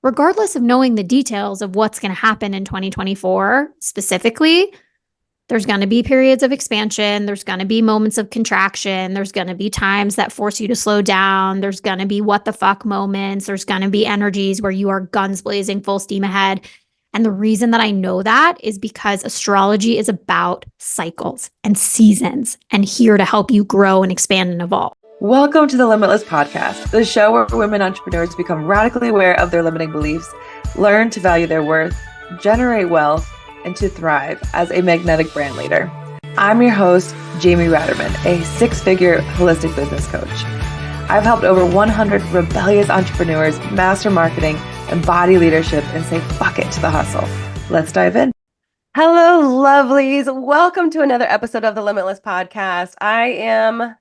regardless of knowing the details of what's going to happen in 2024 specifically, there's going to be periods of expansion. There's going to be moments of contraction. There's going to be times that force you to slow down. There's going to be what the fuck moments. There's going to be energies where you are guns blazing, full steam ahead. And the reason that I know that is because astrology is about cycles and seasons and here to help you grow and expand and evolve. Welcome to the Limitless Podcast, the show where women entrepreneurs become radically aware of their limiting beliefs, learn to value their worth, generate wealth, and to thrive as a magnetic brand leader. I'm your host, Jamie Ratermann, a six-figure holistic business coach. I've helped over 100 rebellious entrepreneurs master marketing, embody leadership, and say fuck it to the hustle. Let's dive in. Hello, lovelies. Welcome to another episode of the Limitless Podcast. I am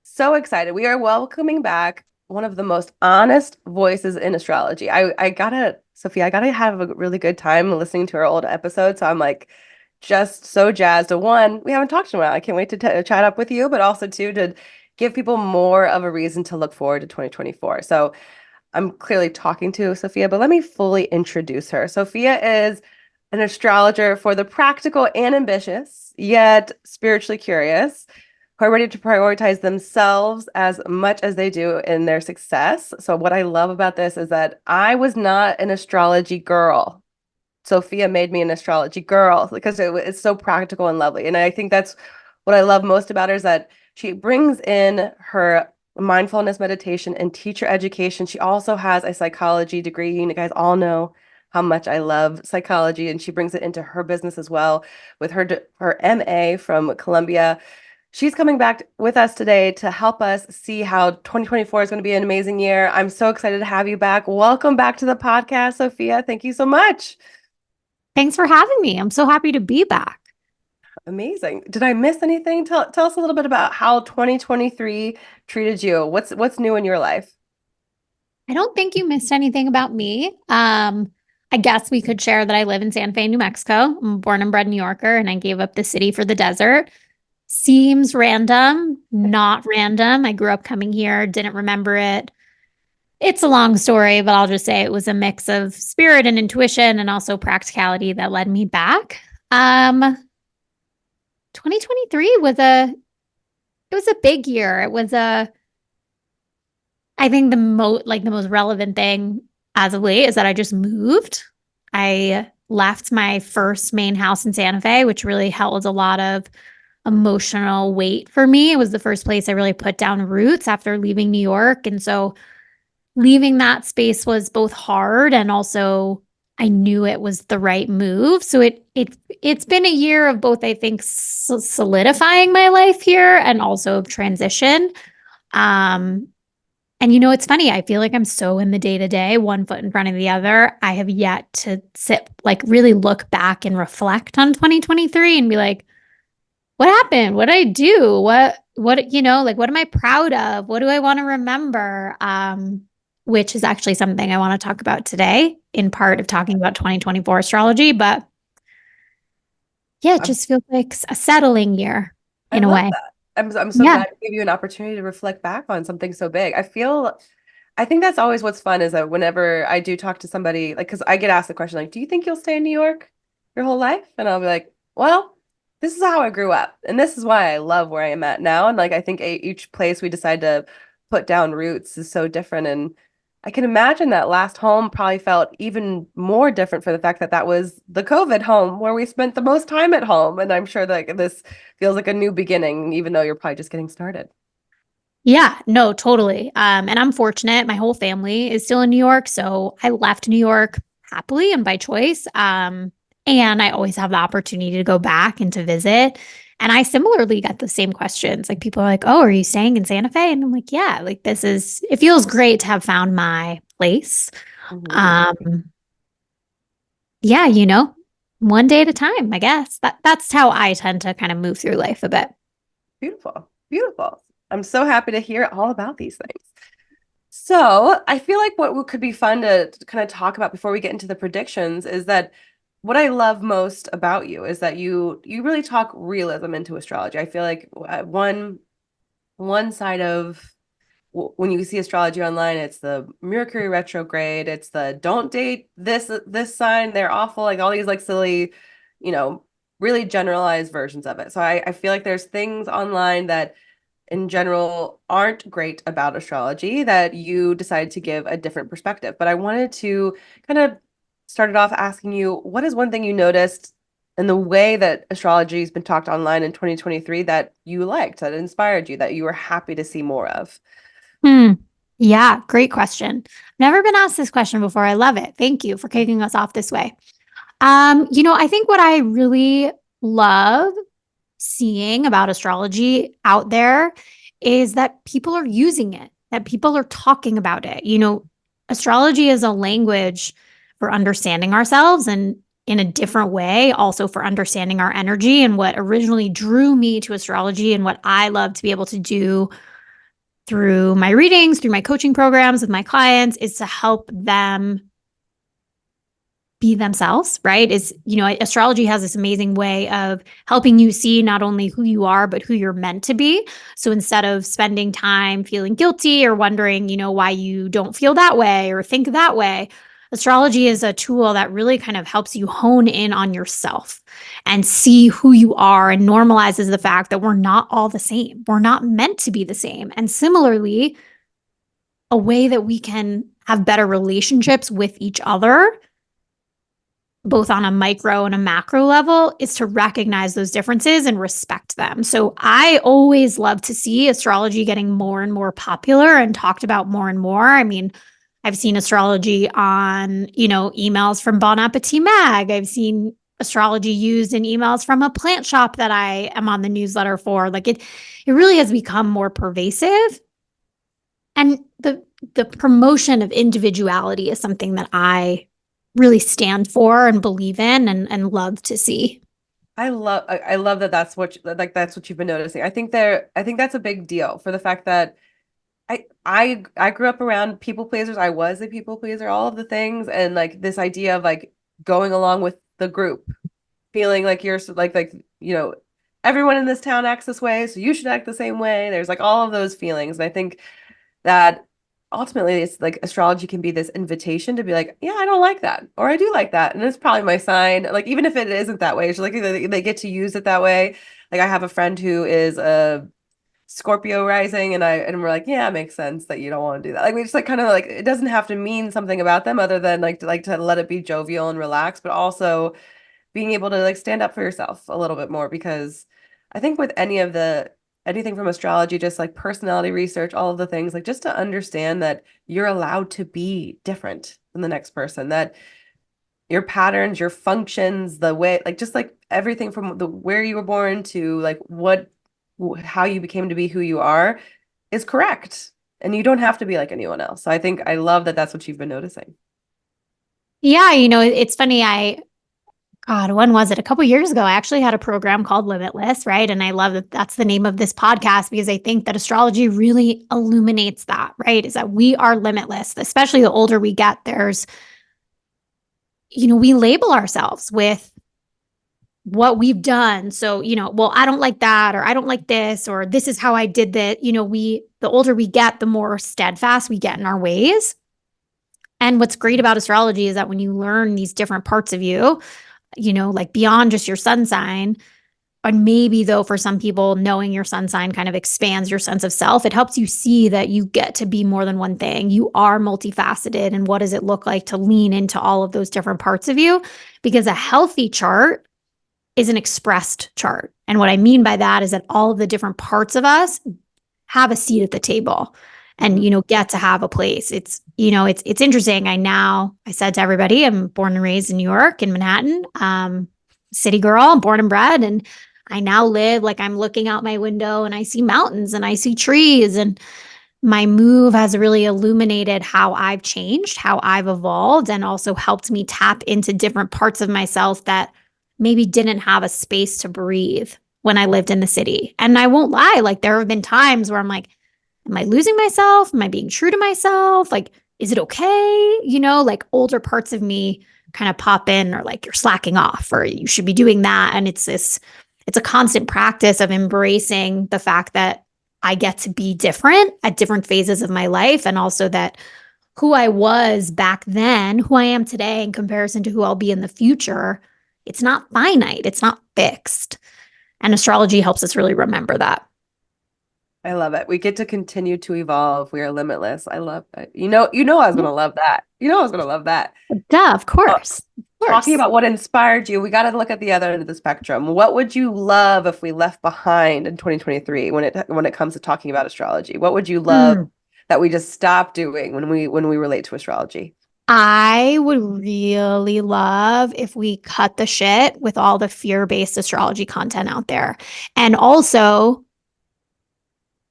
so excited. We are welcoming back one of the most honest voices in astrology. Sophia, I gotta have a really good time listening to our old episodes. So I'm like just so jazzed. One, we haven't talked in a while. I can't wait to chat up with you, but also two, to give people more of a reason to look forward to 2024. So I'm clearly talking to Sophia, but let me fully introduce her. Sophia is an astrologer for the practical and ambitious, yet spiritually curious, who are ready to prioritize themselves as much as they do in their success. So what I love about this is that I was not an astrology girl. Sophia made me an astrology girl because it's so practical and lovely. And I think that's what I love most about her, is that she brings in her mindfulness meditation and teacher education. She also has a psychology degree. You guys all know how much I love psychology, and she brings it into her business as well with her MA from Columbia. She's coming back with us today to help us see how 2024 is going to be an amazing year. I'm so excited to have you back. Welcome back to the podcast, Sophia. Thank you so much. Thanks for having me. I'm so happy to be back. Amazing. Did I miss anything? Tell us a little bit about how 2023 treated you. What's new in your life? I don't think you missed anything about me. I guess we could share that I live in Santa Fe, New Mexico. I'm a born and bred New Yorker, and I gave up the city for the desert. Seems random, not random. I grew up coming here, didn't remember it. It's a long story, but I'll just say it was a mix of spirit and intuition and also practicality that led me back. 2023 was a big year. It was I think the most relevant thing as of late is that I just moved. I left my first main house in Santa Fe, which really held a lot of emotional weight for me. It was the first place I really put down roots after leaving New York. And so leaving that space was both hard and also I knew it was the right move. So it's been a year of both, I think, solidifying my life here and also of transition. And it's funny. I feel like I'm so in the day to day, one foot in front of the other. I have yet to really look back and reflect on 2023 and be like, what happened? What did I do? What am I proud of? What do I want to remember? Which is actually something I want to talk about today in part of talking about 2024 astrology. But yeah, it just feels like a settling year in a way. That. I'm so glad to give you an opportunity to reflect back on something so big. I think that's always what's fun, is that whenever I do talk to somebody, because I get asked the question, do you think you'll stay in New York your whole life? And I'll be like, well, this is how I grew up. And this is why I love where I am at now. And I think each place we decide to put down roots is so different. And I can imagine that last home probably felt even more different for the fact that was the COVID home where we spent the most time at home. And I'm sure that this feels like a new beginning, even though you're probably just getting started. Yeah, no, totally. And I'm fortunate. My whole family is still in New York. So I left New York happily and by choice. And I always have the opportunity to go back and to visit. And I similarly get the same questions. People are like, oh, are you staying in Santa Fe? And I'm like, yeah, it feels great to have found my place. Mm-hmm. Yeah, one day at a time, I guess. That's how I tend to kind of move through life a bit. Beautiful. Beautiful. I'm so happy to hear all about these things. So I feel like what could be fun to kind of talk about before we get into the predictions is that what I love most about you is that you really talk realism into astrology. I feel like one side of when you see astrology online, it's the Mercury retrograde, it's the don't date this sign, they're awful, like all these like silly, you know, really generalized versions of it. So I feel like there's things online that in general aren't great about astrology that you decided to give a different perspective. But I wanted to kind of start it off asking you, what is one thing you noticed in the way that astrology has been talked online in 2023 that you liked, that inspired you, that you were happy to see more of? Hmm. Yeah, great question. Never been asked this question before. I love it. Thank you for kicking us off this way. I think what I really love seeing about astrology out there is that people are using it, that people are talking about it. Astrology is a language for understanding ourselves and in a different way, also for understanding our energy. And what originally drew me to astrology and what I love to be able to do through my readings, through my coaching programs with my clients is to help them be themselves, right? Astrology has this amazing way of helping you see not only who you are, but who you're meant to be. So instead of spending time feeling guilty or wondering, why you don't feel that way or think that way, astrology is a tool that really kind of helps you hone in on yourself and see who you are and normalizes the fact that we're not all the same. We're not meant to be the same. And similarly, a way that we can have better relationships with each other both on a micro and a macro level, is to recognize those differences and respect them. So I always love to see astrology getting more and more popular and talked about more and more. I mean, I've seen astrology on, emails from Bon Appetit Mag. I've seen astrology used in emails from a plant shop that I am on the newsletter for. Like it really has become more pervasive. And the promotion of individuality is something that I really stand for and believe in and love to see. I love that that's what you've been noticing. I think that's a big deal for the fact that I grew up around people pleasers. I was a people pleaser, all of the things, and like this idea of like going along with the group, feeling like you're everyone in this town acts this way, so you should act the same way. There's like all of those feelings, and I think that ultimately it's like astrology can be this invitation to be like, yeah, I don't like that, or I do like that, and it's probably my sign. Like even if it isn't that way, it's like they get to use it that way. Like I have a friend who is a Scorpio rising, and we're like, yeah, it makes sense that you don't want to do that. Like we just like kind of like it doesn't have to mean something about them other than like to let it be jovial and relaxed, but also being able to like stand up for yourself a little bit more because I think with anything from astrology, just like personality research, all of the things, like just to understand that you're allowed to be different than the next person, that your patterns, your functions, the way, like just like everything from the where you were born to like how you became to be who you are is correct. And you don't have to be like anyone else. So I think I love that that's what you've been noticing. Yeah, it's funny. God, when was it? A couple years ago, I actually had a program called Limitless, right? And I love that that's the name of this podcast because I think that astrology really illuminates that, right? Is that we are limitless, especially the older we get. We label ourselves with what we've done. So, well, I don't like that, or I don't like this, or this is how I did that. The older we get, the more steadfast we get in our ways. And what's great about astrology is that when you learn these different parts of you, like beyond just your sun sign, and maybe though for some people, knowing your sun sign kind of expands your sense of self. It helps you see that you get to be more than one thing. You are multifaceted. And what does it look like to lean into all of those different parts of you? Because a healthy chart is an expressed chart. And what I mean by that is that all of the different parts of us have a seat at the table and, get to have a place. It's interesting. I said to everybody, I'm born and raised in New York, in Manhattan, city girl, born and bred. And I now live like I'm looking out my window and I see mountains and I see trees. And my move has really illuminated how I've changed, how I've evolved, and also helped me tap into different parts of myself that maybe didn't have a space to breathe when I lived in the city. And I won't lie, like there have been times where I'm like, am I losing myself? Am I being true to myself? Like, is it okay? Like older parts of me kind of pop in or like you're slacking off or you should be doing that. And it's a constant practice of embracing the fact that I get to be different at different phases of my life, and also that who I was back then, who I am today in comparison to who I'll be in the future, it's not finite, it's not fixed. And astrology helps us really remember that. I love it. We get to continue to evolve. We are limitless. I love it. I was Yeah. gonna love that. I was gonna love that. Duh, of Uh, course. Of Talking course. about what inspired you, we got to look at the other end of the spectrum. What would you love if we left behind in 2023 when it comes to talking about astrology? What would you love Mm. that we just stop doing when we relate to astrology? I would really love if we cut the shit with all the fear-based astrology content out there. And also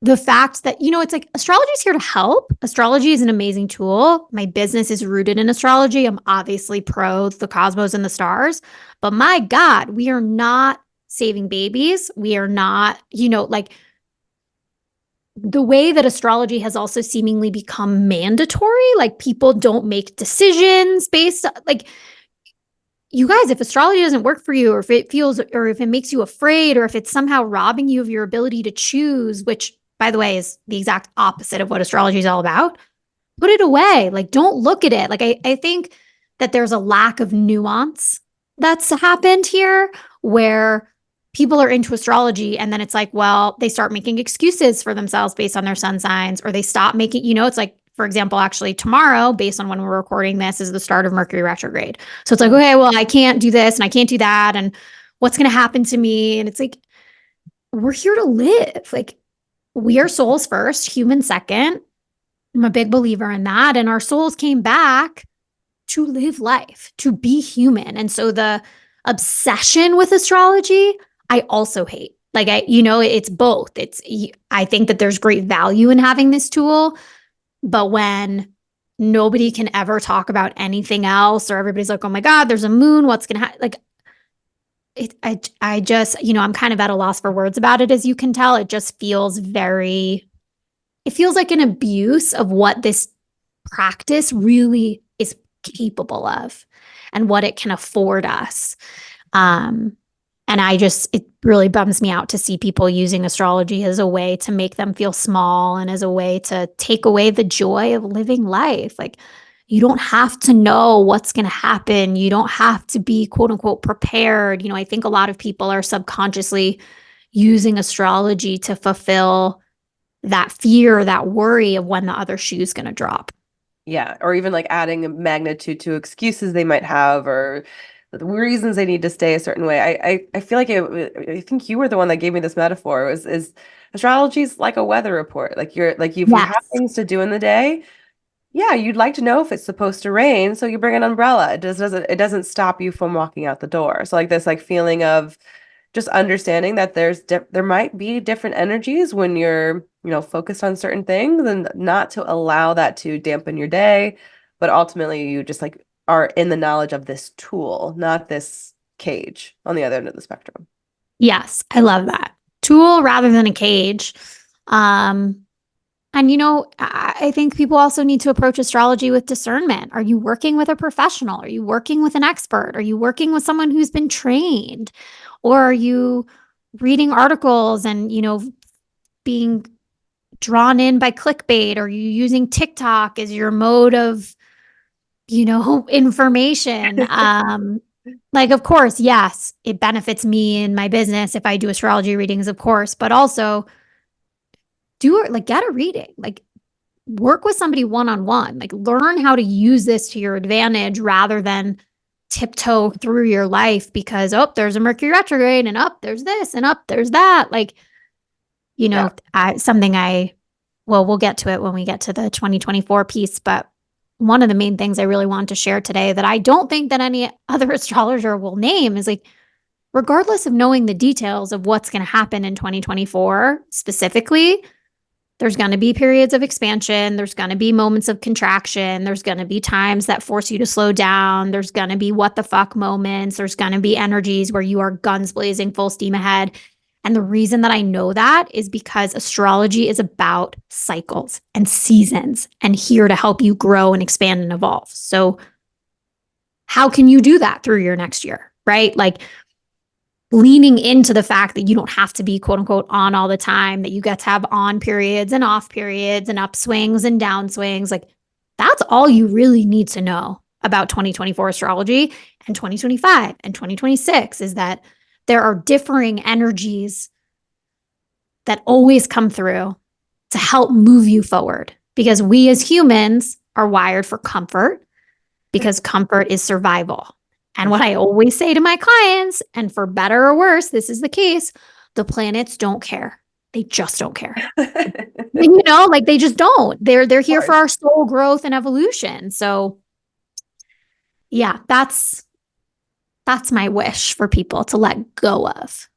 the fact that, it's like astrology is here to help. Astrology is an amazing tool. My business is rooted in astrology. I'm obviously pro the cosmos and the stars, but my God, we are not saving babies. We are not, like the way that astrology has also seemingly become mandatory, like people don't make decisions based like you guys, if astrology doesn't work for you, or if it feels, or if it makes you afraid, or if it's somehow robbing you of your ability to choose, which by the way is the exact opposite of what astrology is all about, put it away. Like, don't look at it. Like, I think that there's a lack of nuance that's happened here where people are into astrology and then it's like, well, they start making excuses for themselves based on their sun signs, or they stop making, it's like, for example, actually tomorrow, based on when we're recording this, is the start of Mercury retrograde. So it's like, Mm. okay, well, I can't do this and I can't do that. And what's going to happen to me? And it's like, we're here to live. Like, we are souls first, humans second. I'm a big believer in that. And our souls came back to live life, to be human. And so the obsession with astrology, I also hate. Like, it's both. I think that there's great value in having this tool, but when nobody can ever talk about anything else, or everybody's like, oh my God, there's a moon, what's going to happen? Like, I just, I'm kind of at a loss for words about it, as you can tell. It just feels it feels like an abuse of what this practice really is capable of and what it can afford us. Um, and it really bums me out to see people using astrology as a way to make them feel small and as a way to take away the joy of living life. Like, you don't have to know what's going to happen. You don't have to be quote unquote prepared. I think a lot of people are subconsciously using astrology to fulfill that fear, that worry of when the other shoe is going to drop. Yeah, or even like adding a magnitude to excuses they might have, or the reasons they need to stay a certain way. I feel like I think you were the one that gave me this metaphor. Is astrology is like a weather report. Like if you have Yes. things to do in the day, yeah, you'd like to know if it's supposed to rain, so you bring an umbrella. It doesn't stop you from walking out the door. So like this like feeling of just understanding that there might be different energies when you're, focused on certain things, and not to allow that to dampen your day, but ultimately you just like are in the knowledge of this tool, not this cage on the other end of the spectrum. Yes, I love that. Tool rather than a cage. Um, and I think people also need to approach astrology with discernment. Are you working with a professional? Are you working with an expert? Are you working with someone who's been trained? Or are you reading articles and, being drawn in by clickbait? Are you using TikTok as your mode of, information? Like, of course, yes, it benefits me in my business if I do astrology readings, of course, but also get a reading, like work with somebody one-on-one, like learn how to use this to your advantage rather than tiptoe through your life because, oh, there's a Mercury retrograde and up, there's this and up, there's that. Like, Yeah. well, we'll get to it when we get to the 2024 piece, but one of the main things I really wanted to share today that I don't think that any other astrologer will name is like, regardless of knowing the details of what's going to happen in 2024 specifically, there's going to be periods of expansion. There's going to be moments of contraction. There's going to be times that force you to slow down. There's going to be what the fuck moments. There's going to be energies where you are guns blazing, full steam ahead. And the reason that I know that is because astrology is about cycles and seasons and here to help you grow and expand and evolve. So, how can you do that through your next year, right? Like, leaning into the fact that you don't have to be quote unquote on all the time, that you get to have on periods and off periods and upswings and downswings. Like that's all you really need to know about 2024 astrology and 2025 and 2026 is that there are differing energies that always come through to help move you forward because we as humans are wired for comfort because comfort is survival. And what I always say to my clients, and for better or worse, this is the case, the planets don't care. They just don't care. Like they just don't. They're here for our soul growth and evolution. So yeah, that's my wish for people to let go of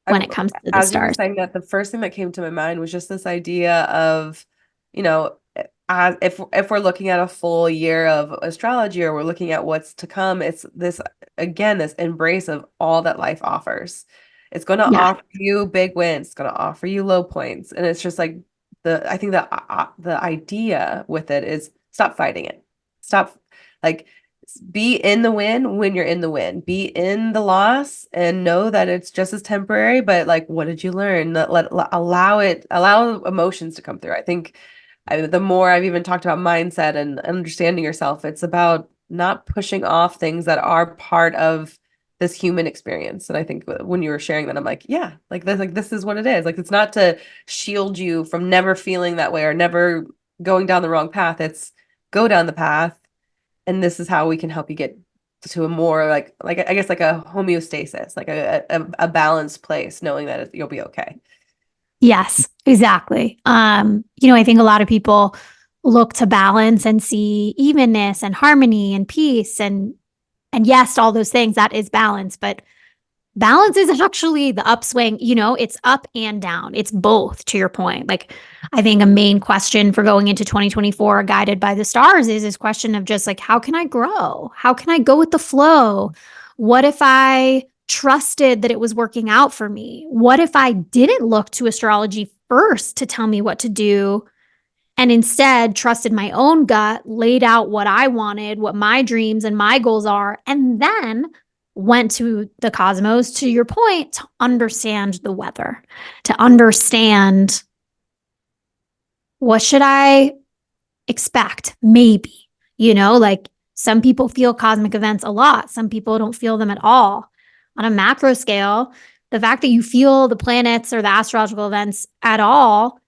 when it comes to the As stars. you were saying that, the first thing that came to my mind was just this idea of, if we're looking at a full year of astrology or we're looking at what's to come, it's this embrace of all that life offers. It's going to offer you big wins. It's going to offer you low points. And it's just like I think that the idea with it is stop fighting it. Stop, like, be in the win when you're in the win. Be in the loss and know that it's just as temporary, but like, what did you learn? Allow emotions to come through. I think the more I've even talked about mindset and understanding yourself, it's about not pushing off things that are part of this human experience. And I think when you were sharing that, I'm like, yeah, this is what it is. Like, it's not to shield you from never feeling that way or never going down the wrong path. It's go down the path. And this is how we can help you get to a more like I guess like a homeostasis, like a balanced place, knowing that you'll be okay. Yes, exactly. I think a lot of people look to balance and see evenness and harmony and peace and yes, all those things, that is balance, but balance is actually the upswing, it's up and down. It's both, to your point. Like, I think a main question for going into 2024, guided by the stars, is this question of just like, how can I grow? How can I go with the flow? What if I trusted that it was working out for me? What if I didn't look to astrology first to tell me what to do and instead trusted my own gut, laid out what I wanted, what my dreams and my goals are, and then went to the cosmos, to your point, to understand the weather, to understand what should I expect, maybe, like some people feel cosmic events a lot. Some people don't feel them at all. On a macro scale, the fact that you feel the planets or the astrological events at all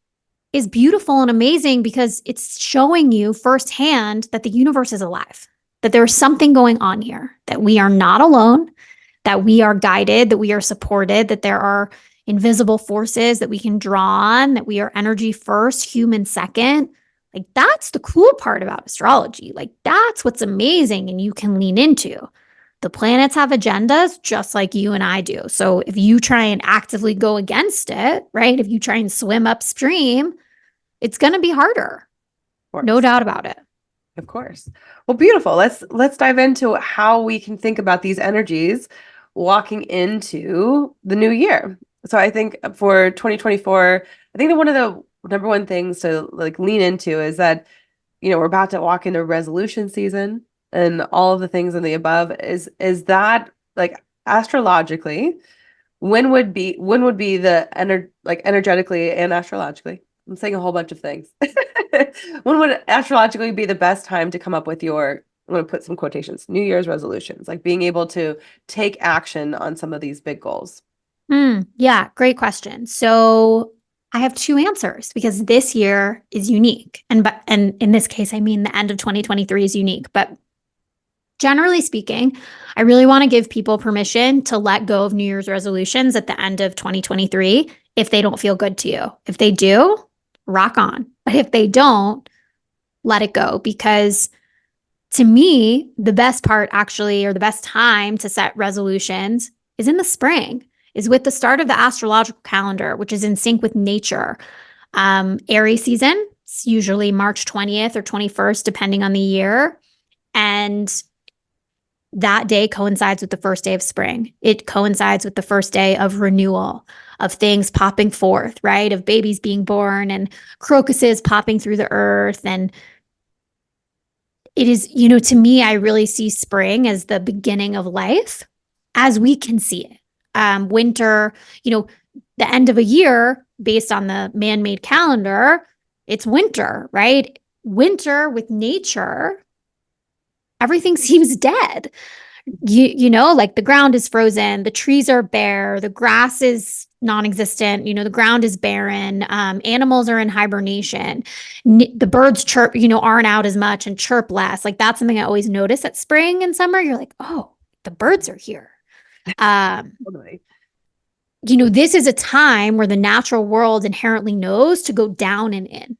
is beautiful and amazing because it's showing you firsthand that the universe is alive, that there's something going on here, that we are not alone, that we are guided, that we are supported, that there are invisible forces that we can draw on, that we are energy first, human second. Like, that's the cool part about astrology. Like, that's what's amazing and you can lean into. The planets have agendas just like you and I do. So if you try and actively go against it, right? If you try and swim upstream, it's going to be harder. No doubt about it. Of course. Well, beautiful. Let's dive into how we can think about these energies walking into the new year. So I think for 2024, I think that one of the number one things to like lean into is that, we're about to walk into resolution season and all of the things in the above. Is that like astrologically, when would be the energetically and astrologically? I'm saying a whole bunch of things. When would astrologically be the best time to come up with I'm going to put some quotations, New Year's resolutions, like being able to take action on some of these big goals? Yeah, great question. So I have two answers because this year is unique. And in this case, I mean the end of 2023 is unique. But generally speaking, I really want to give people permission to let go of New Year's resolutions at the end of 2023 if they don't feel good to you. If they do, rock on. But if they don't, let it go. Because to me, the best part actually, or the best time to set resolutions is in the spring, is with the start of the astrological calendar, which is in sync with nature. Aries season, it's usually March 20th or 21st, depending on the year. And that day coincides with the first day of spring. It coincides with the first day of renewal, of things popping forth, right? Of babies being born and crocuses popping through the earth. And it is, to me, I really see spring as the beginning of life as we can see it. Winter, the end of a year based on the man-made calendar, it's winter, right? Winter with nature, everything seems dead. Like the ground is frozen, the trees are bare, the grass is non-existent, the ground is barren, animals are in hibernation, the birds chirp, aren't out as much and chirp less. Like that's something I always notice at spring and summer. You're like, oh, the birds are here. Totally. This is a time where the natural world inherently knows to go down and in.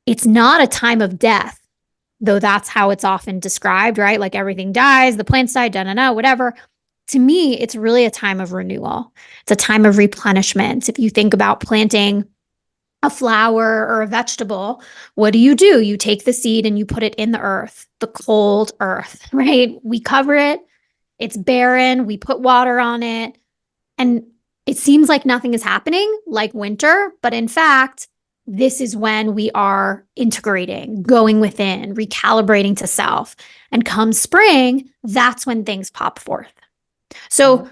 It's not a time of death, though that's how it's often described, right? Like everything dies, the plants die, whatever. To me, it's really a time of renewal. It's a time of replenishment. If you think about planting a flower or a vegetable, what do? You take the seed and you put it in the earth, the cold earth, right? We cover it. It's barren. We put water on it. And it seems like nothing is happening, like winter. But in fact, this is when we are integrating, going within, recalibrating to self. And come spring, that's when things pop forth. So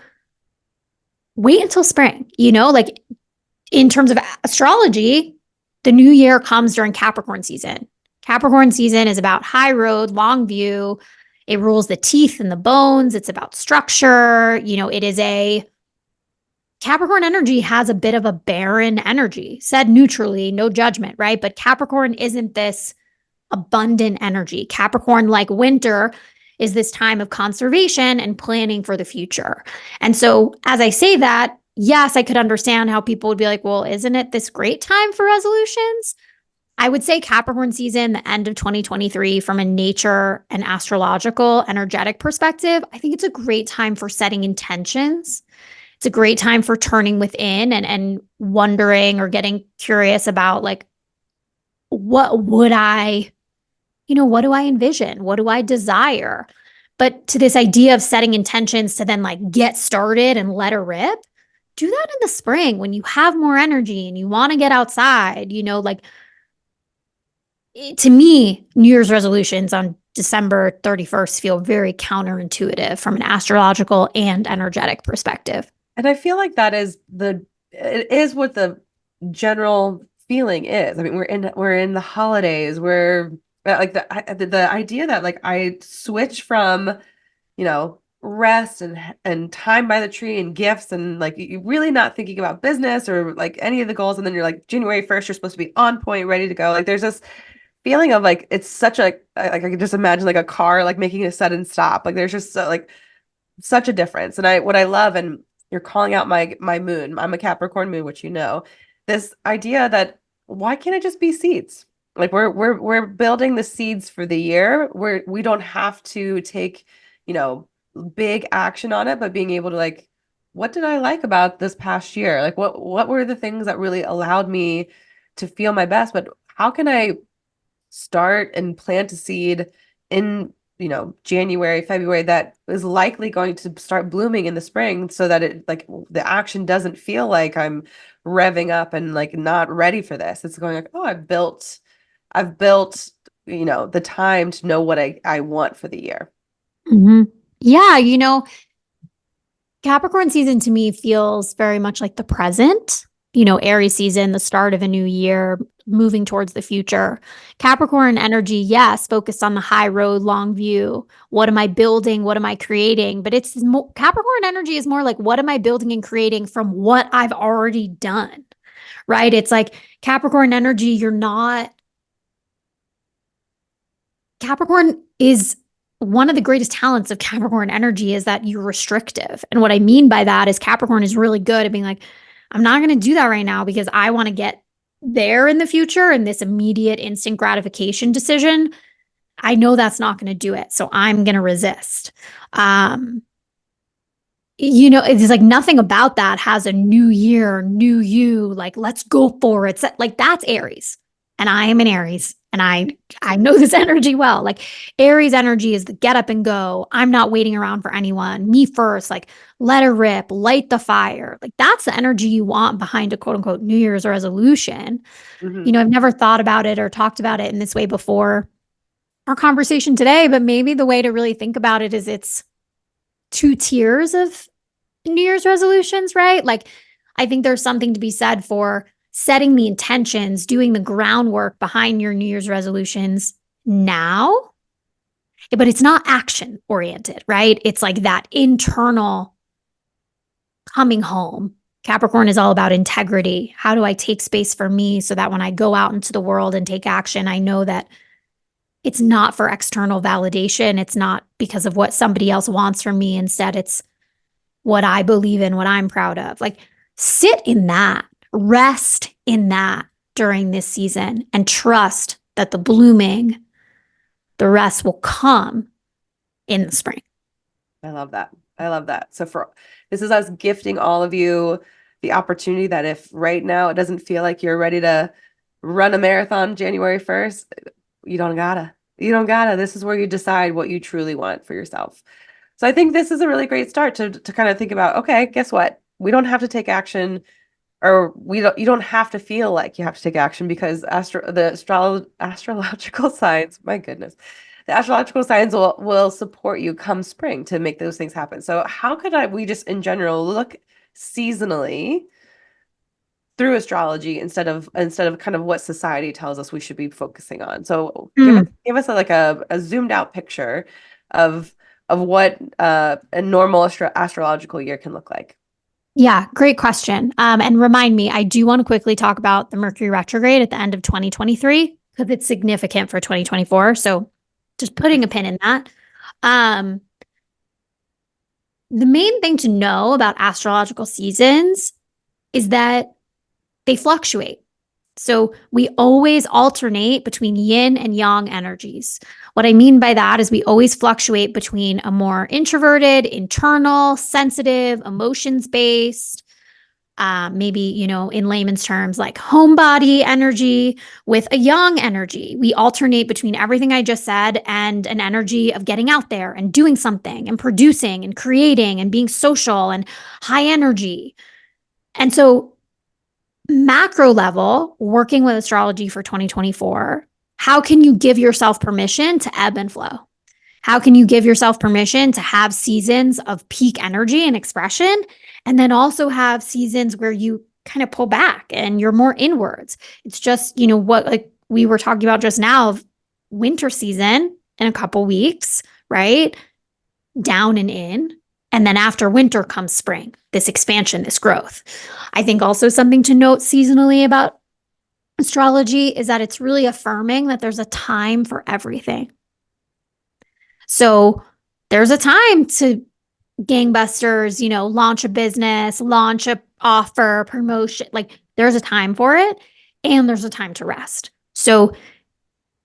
wait until spring, like in terms of astrology, the new year comes during Capricorn season. Capricorn season is about high road, long view. It rules the teeth and the bones. It's about structure. It is Capricorn energy has a bit of a barren energy, said neutrally, no judgment, right? But Capricorn isn't this abundant energy. Capricorn, like winter, is this time of conservation and planning for the future. And so as I say that, yes, I could understand how people would be like, well, isn't it this great time for resolutions? I would say Capricorn season, the end of 2023, from a nature and astrological energetic perspective, I think it's a great time for setting intentions. It's a great time for turning within and wondering or getting curious about like, what would I, what do I envision? What do I desire? But to this idea of setting intentions to then like get started and let her rip, do that in the spring when you have more energy and you want to get outside, to me, New Year's resolutions on December 31st feel very counterintuitive from an astrological and energetic perspective. And I feel like it is what the general feeling is. I mean, we're in the holidays. We're like the idea that like I switch from, rest and time by the tree and gifts and like you really not thinking about business or like any of the goals, and then you're like January 1st, you're supposed to be on point, ready to go. Like there's this feeling of like it's such a like I can just imagine like a car like making a sudden stop. Like there's just like such a difference. And what I love, and you're calling out my moon. I'm a Capricorn moon, which this idea that why can't it just be seeds? Like we're building the seeds for the year where we don't have to take, big action on it, but being able to like, what did I like about this past year? Like what were the things that really allowed me to feel my best? But how can I start and plant a seed in January, February that is likely going to start blooming in the spring so that it like the action doesn't feel like I'm revving up and like not ready for this. It's going like, oh, I've built, the time to know what I want for the year. Mm-hmm. Yeah. Capricorn season to me feels very much like the present, Aries season, the start of a new year, moving towards the future. Capricorn energy, yes, focused on the high road, long view. What am I building? What am I creating? But it's more, Capricorn energy is more like, what am I building and creating from what I've already done, right? It's like Capricorn energy, Capricorn is one of the greatest talents of Capricorn energy is that you're restrictive. And what I mean by that is Capricorn is really good at being like, I'm not going to do that right now because I want to get there in the future and this immediate instant gratification decision. I know that's not going to do it. So I'm going to resist. It's like nothing about that has a new year, new you, like, let's go for it. Like that's Aries. And I am an Aries. And I know this energy well. Like Aries energy is the get up and go. I'm not waiting around for anyone. Me first, like let her rip, light the fire. Like that's the energy you want behind a quote unquote New Year's resolution. Mm-hmm. I've never thought about it or talked about it in this way before our conversation today, but maybe the way to really think about it is it's two tiers of New Year's resolutions, right? Like, I think there's something to be said for setting the intentions, doing the groundwork behind your New Year's resolutions now, but it's not action oriented, right? It's like that internal coming home. Capricorn is all about integrity. How do I take space for me so that when I go out into the world and take action, I know that it's not for external validation. It's not because of what somebody else wants from me. Instead, it's what I believe in, what I'm proud of. Like, sit in that, rest in that during this season, and trust that the blooming, the rest will come in the spring. I love that. I love that. So this is us gifting all of you the opportunity that if right now it doesn't feel like you're ready to run a marathon January 1st, you don't gotta. You don't gotta. This is where you decide what you truly want for yourself. So I think this is a really great start to kind of think about, okay, guess what? We don't have to take action, or you don't have to feel like you have to take action, because astrological signs, my goodness, the astrological signs will support you come spring to make those things happen. So how could we just in general look seasonally through astrology instead of kind of what society tells us we should be focusing on? So give us like a zoomed out picture of what a normal astrological year can look like. Yeah, great question. And remind me, I do want to quickly talk about the Mercury retrograde at the end of 2023 because it's significant for 2024. So just putting a pin in that. The main thing to know about astrological seasons is that they fluctuate. So we always alternate between yin and yang energies. What I mean by that is we always fluctuate between a more introverted, internal, sensitive, emotions-based, maybe, in layman's terms, like homebody energy with a yang energy. We alternate between everything I just said and an energy of getting out there and doing something and producing and creating and being social and high energy. And so macro level, working with astrology for 2024, how can you give yourself permission to ebb and flow? How can you give yourself permission to have seasons of peak energy and expression, and then also have seasons where you kind of pull back and you're more inwards? It's just, what like we were talking about just now of winter season in a couple weeks, right? Down and in. And then after winter comes spring, this expansion, this growth. I think also something to note seasonally about astrology is that it's really affirming that there's a time for everything. So there's a time to gangbusters, launch a business, launch a offer, promotion. Like, there's a time for it, and there's a time to rest. So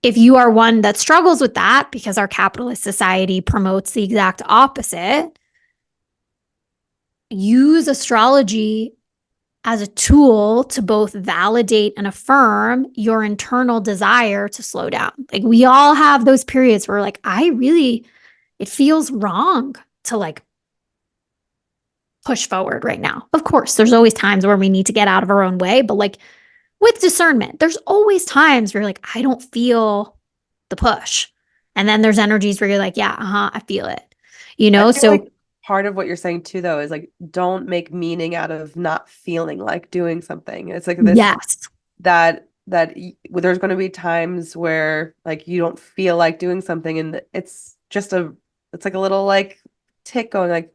if you are one that struggles with that because our capitalist society promotes the exact opposite, use astrology as a tool to both validate and affirm your internal desire to slow down. Like, we all have those periods where like, it feels wrong to like push forward right now. Of course, there's always times where we need to get out of our own way, but like with discernment, there's always times where you're like, I don't feel the push. And then there's energies where you're like, yeah, I feel it, so like part of what you're saying too, though, is like, don't make meaning out of not feeling like doing something. It's like this, yes, that there's going to be times where like you don't feel like doing something, and it's like a little like tick going like,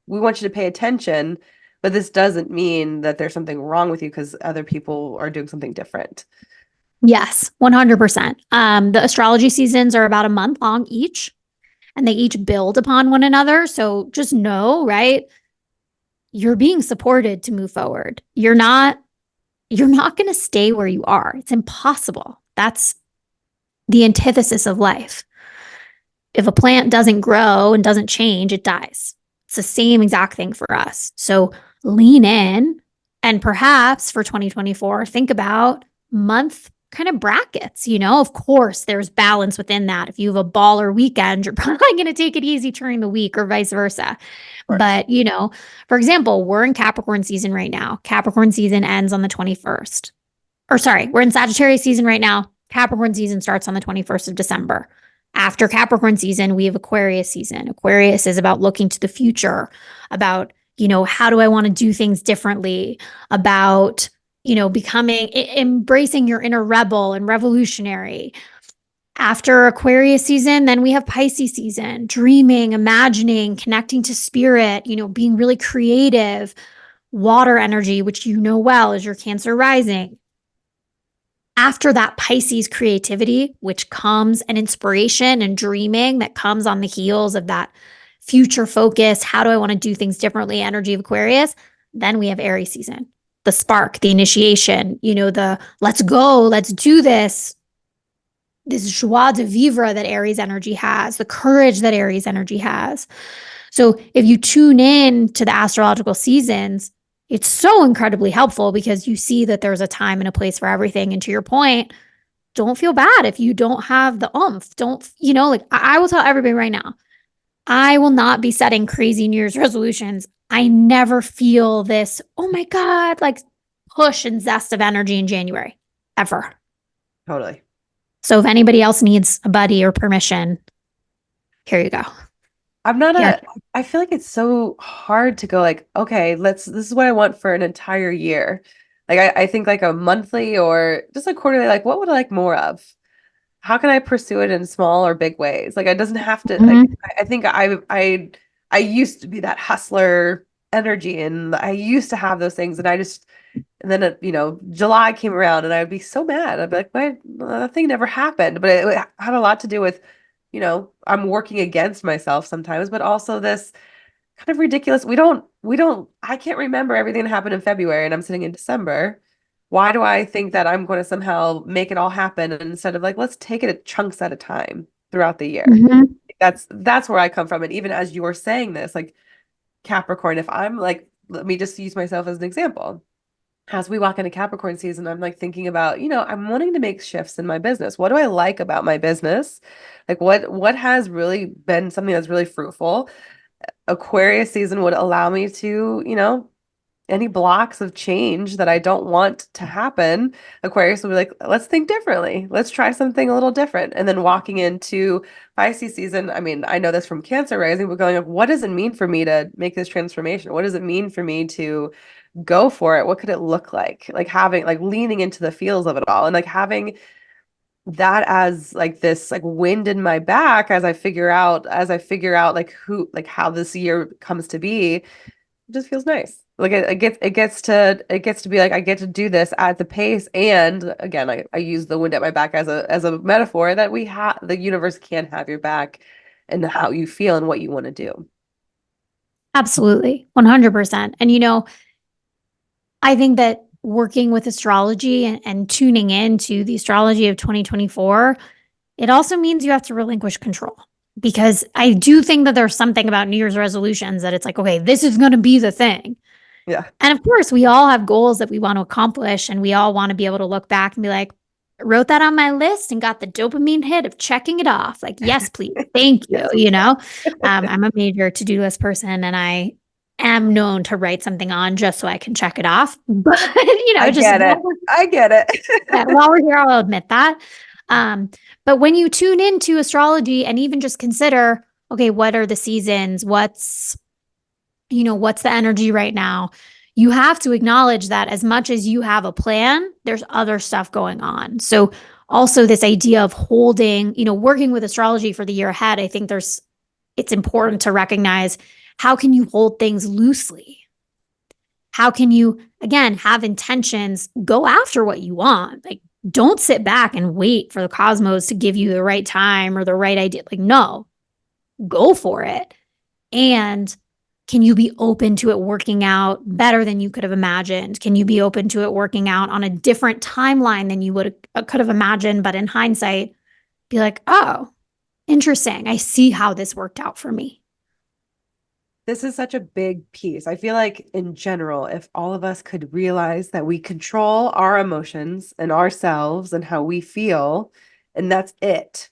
we want you to pay attention, but this doesn't mean that there's something wrong with you because other people are doing something different. Yes, 100%. The astrology seasons are about a month long each, and they each build upon one another. So just know, right? You're being supported to move forward. You're not going to stay where you are. It's impossible. That's the antithesis of life. If a plant doesn't grow and doesn't change, it dies. It's the same exact thing for us. So lean in, and perhaps for 2024, think about month kind of brackets. Of course, there's balance within that. If you have a baller weekend, you're probably going to take it easy during the week, or vice versa. But, for example, we're in Capricorn season right now. Capricorn season ends on the 21st. Or sorry, we're in Sagittarius season right now. Capricorn season starts on the 21st of December. After Capricorn season, we have Aquarius season. Aquarius is about looking to the future, about, How do I want to do things differently? About, embracing your inner rebel and revolutionary. After Aquarius season, then we have Pisces season, dreaming, imagining, connecting to spirit, being really creative. Water energy, which well is your Cancer rising. After that Pisces creativity, which comes an inspiration and dreaming that comes on the heels of that future focus, how do I want to do things differently, energy of Aquarius, then we have Aries season, the spark, the initiation, the let's go, let's do this joie de vivre that Aries energy has, the courage that Aries energy has. So if you tune in to the astrological seasons, it's so incredibly helpful because you see that there's a time and a place for everything. And to your point, don't feel bad if you don't have the oomph. Don't, I will tell everybody right now, I will not be setting crazy New Year's resolutions. I never feel this, oh my God, like push and zest of energy in January, ever. Totally. So if anybody else needs a buddy or permission, here you go. I feel like it's so hard to go like, okay, this is what I want for an entire year. Like I think like a monthly or just like quarterly, like what would I like more of? How can I pursue it in small or big ways? Like it doesn't have to like I think I used to be that hustler energy and I used to have those things and then July came around and I would be so mad. I'd be like, why that thing never happened? But it had a lot to do with I'm working against myself sometimes, but also this kind of ridiculous. I can't remember everything that happened in February and I'm sitting in December. Why do I think that I'm going to somehow make it all happen instead of like, let's take it at chunks at a time throughout the year? Mm-hmm. That's where I come from. And even as you were saying this, like Capricorn, if I'm like, let me just use myself as an example. As we walk into Capricorn season, I'm like thinking about, I'm wanting to make shifts in my business. What do I like about my business? Like what has really been something that's really fruitful? Aquarius season would allow me to, any blocks of change that I don't want to happen, Aquarius will be like, let's think differently. Let's try something a little different. And then walking into Pisces season, I mean, I know this from Cancer rising, but going like, what does it mean for me to make this transformation? What does it mean for me to go for it? What could it look like? Like having, like leaning into the feels of it all and like having that as like this like wind in my back as I figure out like how this year comes to be, it just feels nice. Like it gets to be like I get to do this at the pace. And again, I use the wind at my back as a metaphor that the universe can have your back and how you feel and what you want to do. Absolutely. 100%. And, I think that working with astrology and tuning into the astrology of 2024, it also means you have to relinquish control. Because I do think that there's something about New Year's resolutions that it's like, okay, this is going to be the thing. Yeah. And of course, we all have goals that we want to accomplish, and we all want to be able to look back and be like, wrote that on my list and got the dopamine hit of checking it off. Like, yes, please. Thank you. I'm a major to-do list person and I am known to write something on just so I can check it off. But, I get it. while we're here, I'll admit that. But when you tune into astrology and even just consider, okay, what are the seasons? What's the energy right now? You have to acknowledge that as much as you have a plan, there's other stuff going on. So also this idea of holding, working with astrology for the year ahead, I think it's important to recognize, how can you hold things loosely? How can you, again, have intentions, go after what you want? Like, don't sit back and wait for the cosmos to give you the right time or the right idea. Like, no, go for it. And can you be open to it working out better than you could have imagined? Can you be open to it working out on a different timeline than you could have imagined? But in hindsight, be like, oh, interesting. I see how this worked out for me. This is such a big piece. I feel like in general, if all of us could realize that we control our emotions and ourselves and how we feel, and that's it.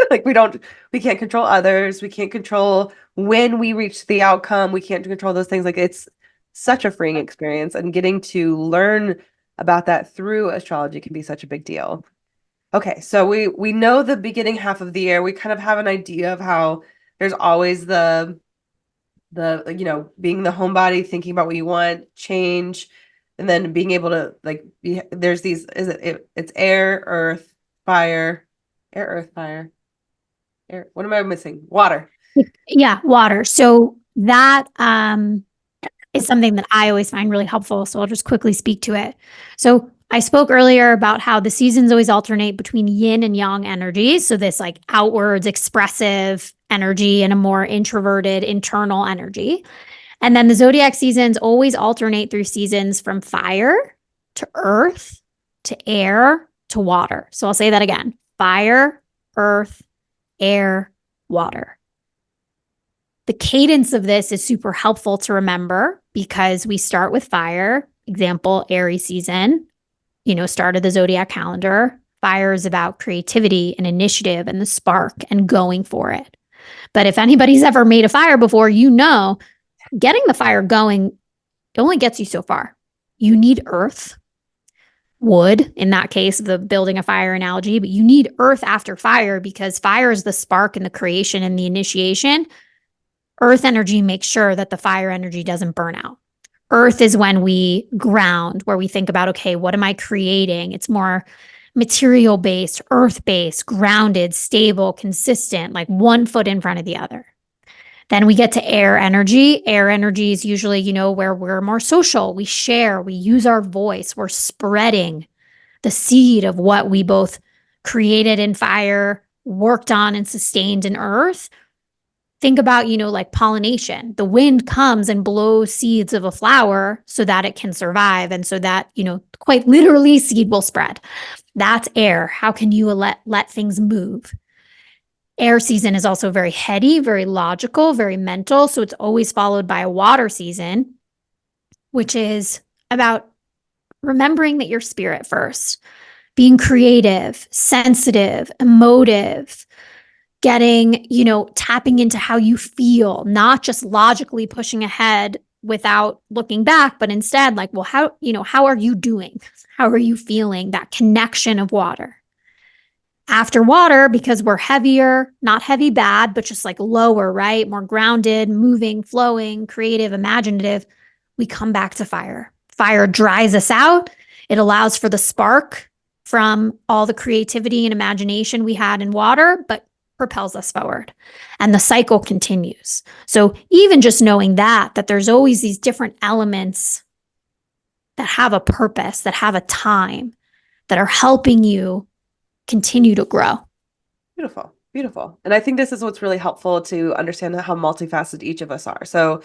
Like we can't control others. We can't control when we reach the outcome. We can't control those things. Like it's such a freeing experience, and getting to learn about that through astrology can be such a big deal. Okay, so we know the beginning half of the year. We kind of have an idea of how there's always the being the homebody, thinking about what you want, change, and then being able to there's these, it's air, earth, fire, air, earth, fire, air. What am I missing? Water. Yeah, water. So that is something that I always find really helpful. So I'll just quickly speak to it. So I spoke earlier about how the seasons always alternate between yin and yang energies. So this like outwards expressive energy and a more introverted internal energy. And then the zodiac seasons always alternate through seasons from fire to earth to air to water. So I'll say that again: fire, earth, air, water. The cadence of this is super helpful to remember because we start with fire, example, Aries season, start of the zodiac calendar. Fire is about creativity and initiative and the spark and going for it. But if anybody's ever made a fire before, getting the fire going, it only gets you so far. You need earth, wood, in that case, the building a fire analogy, but you need earth after fire because fire is the spark and the creation and the initiation. Earth energy makes sure that the fire energy doesn't burn out. Earth is when we ground, where we think about, okay, what am I creating? It's more material based, earth based, grounded, stable, consistent, like one foot in front of the other. Then we get to air energy. Air energy is usually, where we're more social. We share, we use our voice, we're spreading the seed of what we both created in fire, worked on and sustained in earth. Think about, like pollination. The wind comes and blows seeds of a flower so that it can survive. And so that, quite literally seed will spread. That's air. How can you let things move? Air season is also very heady, very logical, very mental. So it's always followed by a water season, which is about remembering that you're spirit first, being creative, sensitive, emotive, getting, tapping into how you feel, not just logically pushing ahead without looking back, but instead like, well, how are you doing? How are you feeling? That connection of water. After water, because we're heavier, not heavy bad, but just like lower, right? More grounded, moving, flowing, creative, imaginative, we come back to fire. Fire dries us out. It allows for the spark from all the creativity and imagination we had in water, but propels us forward. And the cycle continues. So even just knowing that there's always these different elements that have a purpose, that have a time, that are helping you continue to grow. Beautiful. Beautiful. And I think this is what's really helpful to understand how multifaceted each of us are. So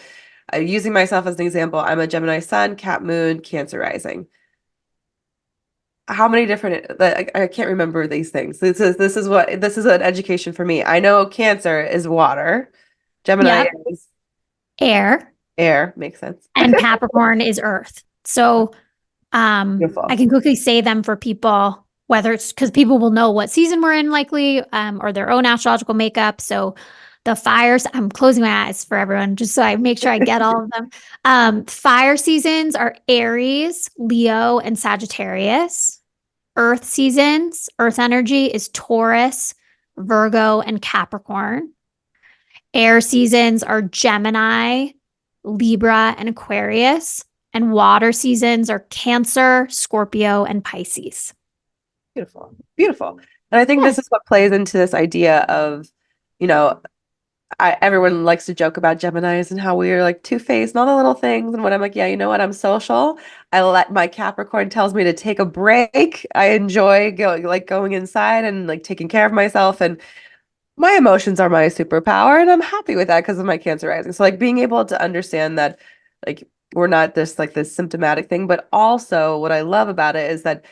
using myself as an example, I'm a Gemini sun, Cap moon, Cancer rising. How many different, I can't remember these things. This is an education for me. I know Cancer is water. Gemini is air. Air, makes sense. And Capricorn is earth. So I can quickly say them for people, whether it's because people will know what season we're in likely, or their own astrological makeup. So the fires, I'm closing my eyes for everyone just so I make sure I get all of them. Fire seasons are Aries, Leo, and Sagittarius. Earth seasons, earth energy is Taurus, Virgo, and Capricorn. Air seasons are Gemini, Libra, and Aquarius. And water seasons are Cancer, Scorpio, and Pisces. Beautiful. Beautiful. And I think this is what plays into this idea of, everyone likes to joke about Geminis and how we're like two-faced and all the little things. And when I'm like, yeah, you know what? I'm social. I let my Capricorn tells me to take a break. I enjoy going inside and like taking care of myself. And my emotions are my superpower. And I'm happy with that because of my Cancer rising. So like being able to understand that like we're not this symptomatic thing, but also what I love about it is that,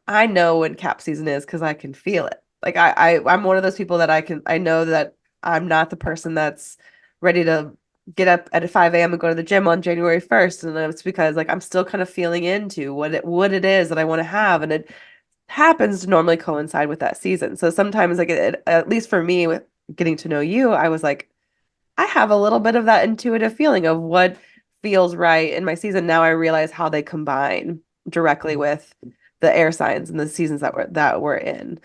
I know when Cap season is because I can feel it. Like I'm one of those people that I know that I'm not the person that's ready to get up at 5 a.m. and go to the gym on January 1st. And it's because like I'm still kind of feeling into what it is that I want to have. And it happens to normally coincide with that season. So sometimes like at least for me with getting to know you, I was like, I have a little bit of that intuitive feeling of what feels right in my season. Now I realize how they combine directly with the air signs and the seasons that we're in.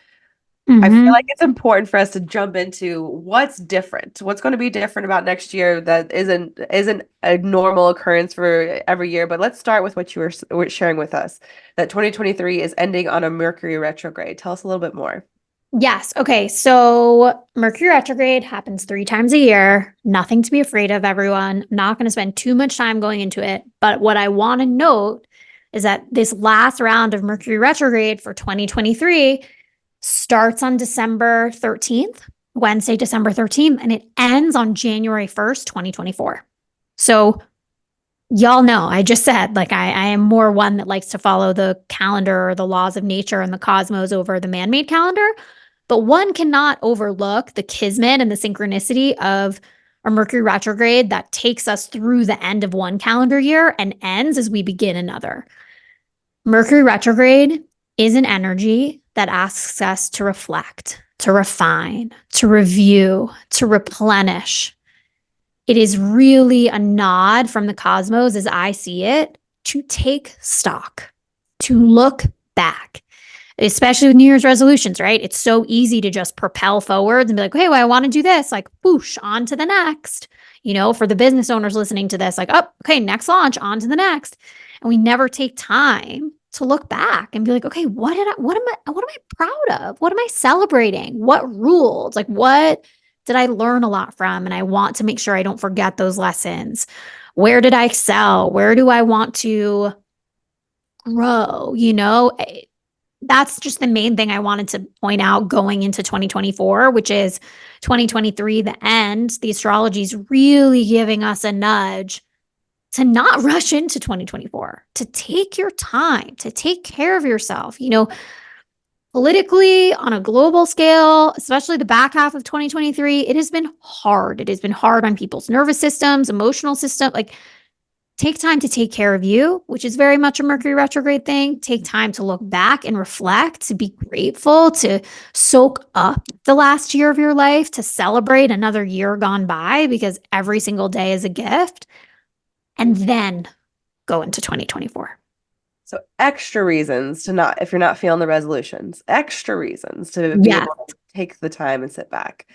I feel Mm-hmm. like it's important for us to jump into what's different. What's going to be different about next year that isn't a normal occurrence for every year. But let's start with what were sharing with us, that 2023 is ending on a Mercury retrograde. Tell us a little bit more. Yes. Okay. So Mercury retrograde happens 3 times a year. Nothing to be afraid of, everyone. I'm not going to spend too much time going into it. But what I want to note is that this last round of Mercury retrograde for 2023 starts on December 13th, Wednesday, December 13th, and it ends on January 1st, 2024. So y'all know, I just said, like, I am more one that likes to follow the calendar or the laws of nature and the cosmos over the man made calendar. But one cannot overlook the kismet and the synchronicity of a Mercury retrograde that takes us through the end of one calendar year and ends as we begin another. Mercury retrograde is an energy that asks us to reflect, to refine, to review, to replenish. It is really a nod from the cosmos, as I see it, to take stock, to look back, especially with New Year's resolutions, right? It's so easy to just propel forwards and be like, hey, well, I want to do this, like, whoosh, on to the next. For the business owners listening to this, like, oh, okay, next launch, on to the next. And we never take time to look back and be like, okay, what am I proud of? What am I celebrating? What rules? Like, what did I learn a lot from? And I want to make sure I don't forget those lessons. Where did I excel? Where do I want to grow? That's just the main thing I wanted to point out going into 2024, which is 2023, the end. The astrology is really giving us a nudge to not rush into 2024, to take your time, to take care of yourself. Politically, on a global scale, especially the back half of 2023, it has been hard. It has been hard on people's nervous systems, emotional system. Like, take time to take care of you, which is very much a Mercury retrograde thing. Take time to look back and reflect, to be grateful, to soak up the last year of your life, to celebrate another year gone by, because every single day is a gift. And then go into 2024. So extra reasons to not, if you're not feeling the resolutions, extra reasons to be Yes. able to take the time and sit back.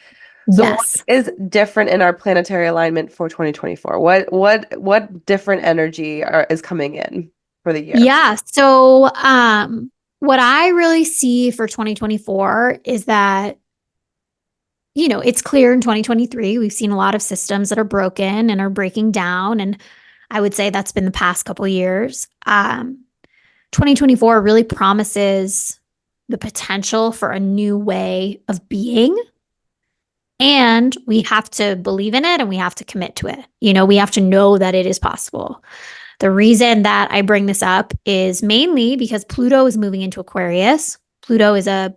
So what Yes. is different in our planetary alignment for 2024? What different energy is coming in for the year? Yeah. So what I really see for 2024 is that, it's clear in 2023, we've seen a lot of systems that are broken and are breaking down. And I would say that's been the past couple of years. 2024 really promises the potential for a new way of being. And we have to believe in it and we have to commit to it. We have to know that it is possible. The reason that I bring this up is mainly because Pluto is moving into Aquarius. Pluto is a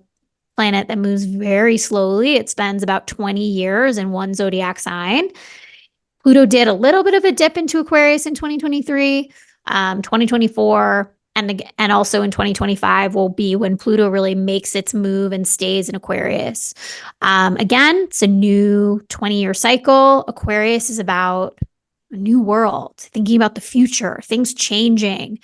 planet that moves very slowly. It spends about 20 years in one zodiac sign. Pluto did a little bit of a dip into Aquarius in 2023. 2024 and also in 2025 will be when Pluto really makes its move and stays in Aquarius. Again, it's a new 20-year cycle. Aquarius is about a new world, thinking about the future, things changing.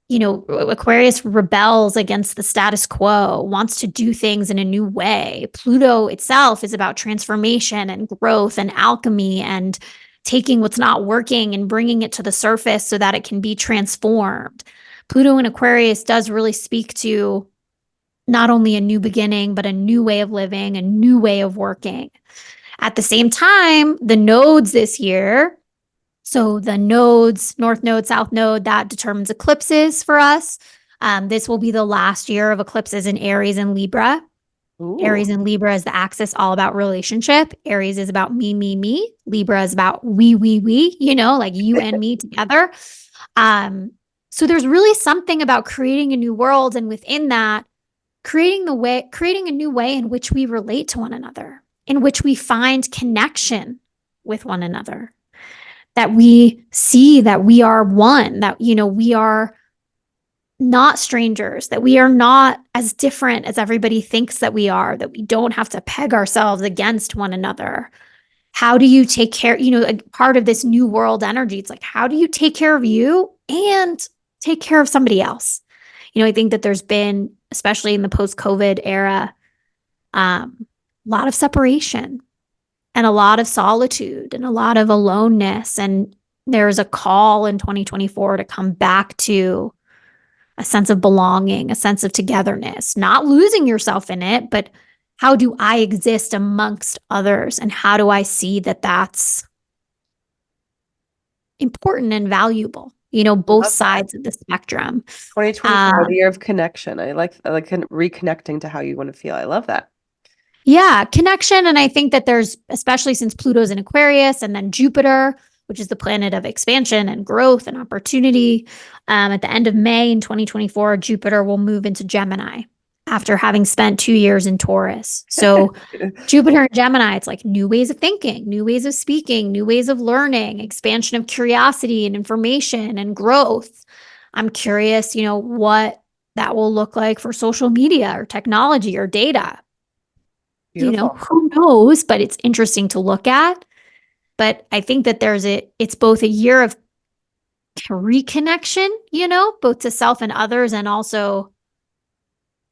Aquarius rebels against the status quo, wants to do things in a new way. Pluto itself is about transformation and growth and alchemy and taking what's not working and bringing it to the surface so that it can be transformed. Pluto in Aquarius does really speak to not only a new beginning, but a new way of living, a new way of working. At the same time, the nodes this year, so the nodes, North Node, South Node, that determines eclipses for us. This will be the last year of eclipses in Aries and Libra. Ooh. Aries and Libra is the axis all about relationship. Aries is about me, me, me. Libra is about we, like you and me together. So there's really something about creating a new world. And within that, creating a new way in which we relate to one another, in which we find connection with one another, that we see that we are one, that, we are not strangers, that we are not as different as everybody thinks that we are, that we don't have to peg ourselves against one another. How do you take care, part of this new world energy? It's like, how do you take care of you and take care of somebody else? I think that there's been especially in the post-COVID era, a lot of separation and a lot of solitude and a lot of aloneness. And there's a call in 2024 to come back to a sense of belonging, a sense of togetherness, not losing yourself in it, but how do I exist amongst others? And how do I see that that's important and valuable? Both sides of the spectrum. 2024, the year of connection. I like reconnecting to how you want to feel. I love that. Yeah, connection. And I think that there's, especially since Pluto's in Aquarius and then Jupiter, which is the planet of expansion and growth and opportunity. At the end of May in 2024, Jupiter will move into Gemini after having spent 2 years in Taurus. So Jupiter and Gemini, it's like new ways of thinking, new ways of speaking, new ways of learning, expansion of curiosity and information and growth. I'm curious, what that will look like for social media or technology or data. Beautiful. Who knows, but it's interesting to look at. But I think that it's both a year of reconnection, both to self and others, and also,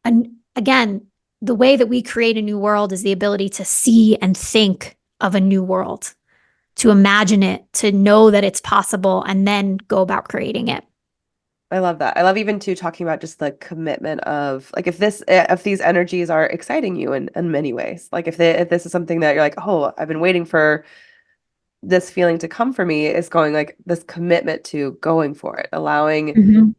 and again, the way that we create a new world is the ability to see and think of a new world, to imagine it, to know that it's possible, and then go about creating it. I love that. I love even too talking about just the commitment of like if these energies are exciting you in many ways. Like if this is something that you're like, oh, I've been waiting for this feeling to come for me, is going like this commitment to going for it, allowing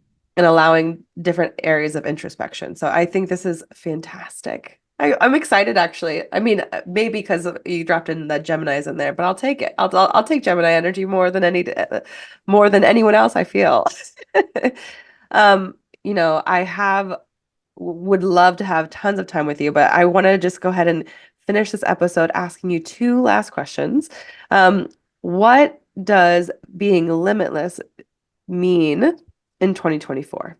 different areas of introspection. So I think this is fantastic. I'm excited actually. I mean, maybe because you dropped in that Gemini's in there, but I'll take it. I'll take Gemini energy more than anyone else, I feel. I would love to have tons of time with you, but I want to just go ahead and finish this episode asking you two last questions. What does being limitless mean in 2024?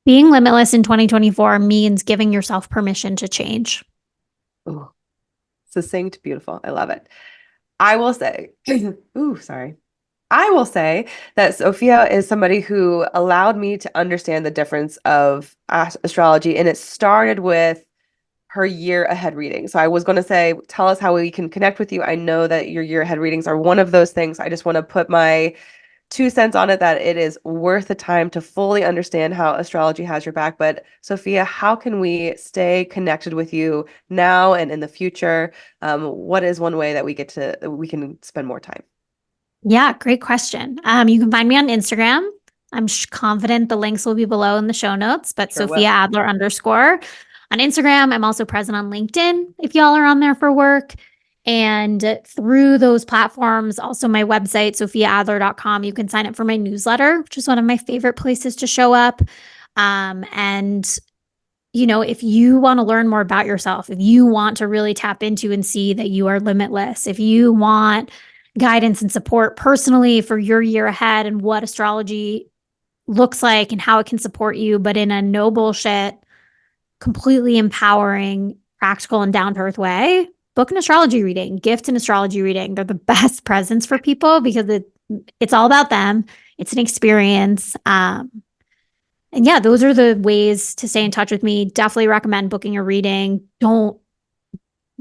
Being limitless in 2024 means giving yourself permission to change. Ooh, succinct, beautiful. I love it. I will say, sorry. I will say that Sofia is somebody who allowed me to understand the difference of astrology, and it started with her year ahead reading. So I was going to say, tell us how we can connect with you. I know that your year ahead readings are one of those things. I just want to put my 2 cents on it, that it is worth the time to fully understand how astrology has your back. But Sofia, how can we stay connected with you now and in the future? What is one way that we can spend more time? Yeah, great question. You can find me on Instagram. I'm confident the links will be below in the show notes, but Sure Sofia Adler _ on Instagram. I'm also present on LinkedIn if y'all are on there for work. And through those platforms, also my website, sofiaadler.com, you can sign up for my newsletter, which is one of my favorite places to show up. And if you want to learn more about yourself, if you want to really tap into and see that you are limitless, if you want guidance and support personally for your year ahead and what astrology looks like and how it can support you, but in a no bullshit, completely empowering, practical, and down to earth way, book an astrology reading, gift an astrology reading. They're the best presents for people because it's all about them. It's an experience. And yeah, those are the ways to stay in touch with me. Definitely recommend booking a reading. Don't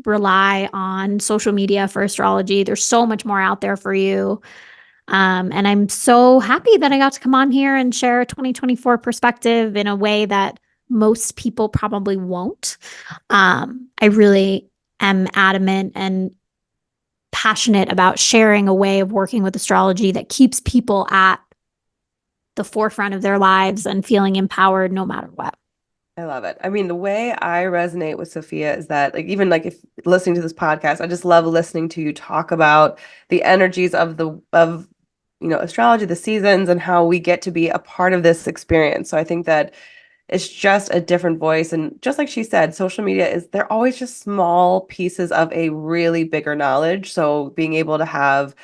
rely on social media for astrology. There's so much more out there for you. And I'm so happy that I got to come on here and share a 2024 perspective in a way that most people probably won't. I really am adamant and passionate about sharing a way of working with astrology that keeps people at the forefront of their lives and feeling empowered no matter what. I love it. I mean, the way I resonate with Sofia is that even if listening to this podcast, I just love listening to you talk about the energies of astrology, the seasons, and how we get to be a part of this experience. So I think that it's just a different voice. And just like she said, social media they're always just small pieces of a really bigger knowledge. So being able to have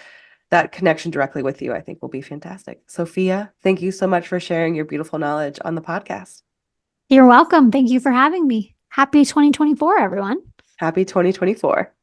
that connection directly with you, I think will be fantastic. Sofia, thank you so much for sharing your beautiful knowledge on the podcast. You're welcome. Thank you for having me. Happy 2024, everyone. Happy 2024.